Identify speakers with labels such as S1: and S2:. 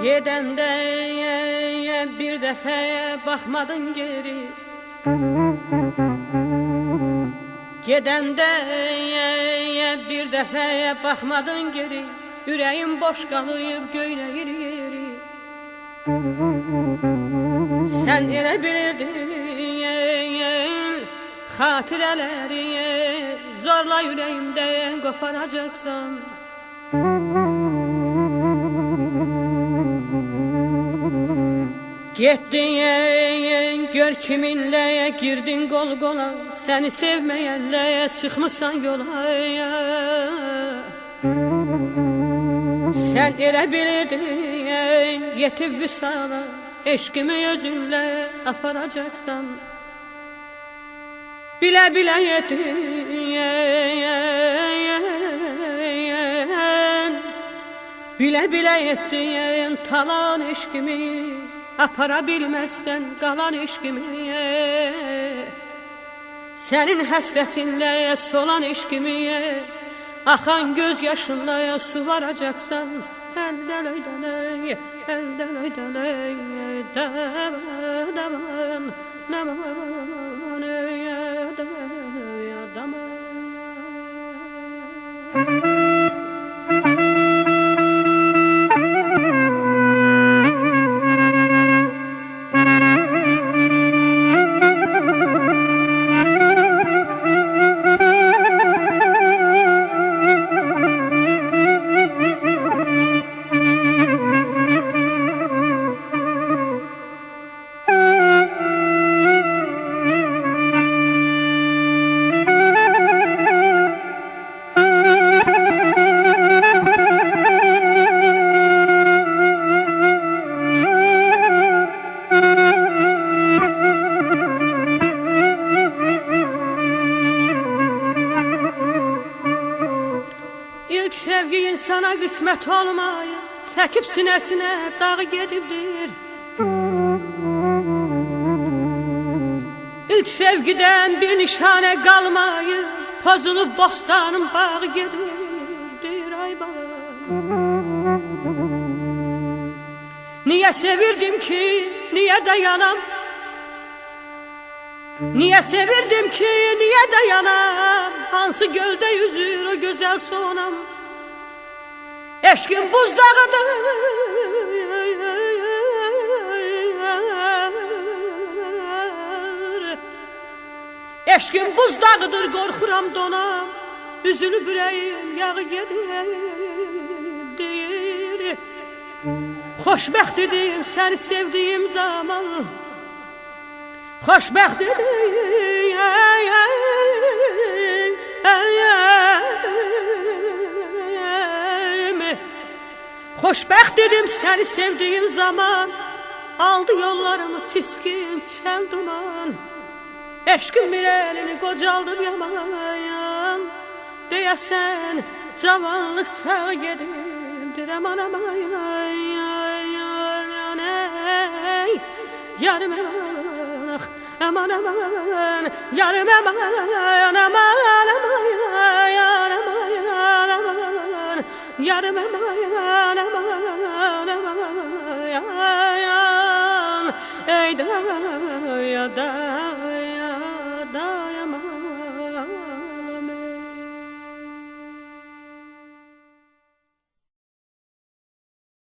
S1: Gedəndə bir dəfə baxmadın geri. Gedəndə bir dəfə baxmadın geri. Ürəyim boş qalıb göynəyir yeri. Sən elə bilirdin xatirələri zorla ürəyimdən qoparacaqsan. Getdin gör kiminlə girdin qol qola, səni sevməyənlə çıxmısan yola. Sən elə bilirdin yetib vüsala, eşqimi özünlə aparacaqsan. Bilə-bilə etdin, bilə-bilə etdin talan eşqimi, apara bilməzsən qalan eşqimi. Sənin həsrətinlə solan eşqimi, axan göz yaşınla suvaracaqsan. Əldən öydələk, əldən öydələk, daman, daman, daman, daman. İlk sevgi insana qismət olmayı, çəkib sinəsinə dağı gedibdir. İlk sevgidən bir nişanə qalmayı, pozulub bostanın bağı gedibdir. Ay bala, niyə sevirdim ki, niyə dayanam? Niyə sevirdim ki, niyə dayanam? Hansı göldə yüzür o gözəl sonam? Eşqim buzdağıdır, eşqim buzdağıdır, qorxuram donam. Üzülüb ürəyim yağı gedir. Xoşbəxt idim səni sevdiyim zaman, xoşbəxt idim, xoşbəxt idim səni sevdiyim zaman. Aldı yollarımı çiskin çəl duman, eşqim bir elini qocaldıb yaman. Deyəsən cavanlıq çağı gedibdir, aman aman, yarım aman, aman aman, yarım aman, aman aman, yarım aman, aman aman, ey da ya da.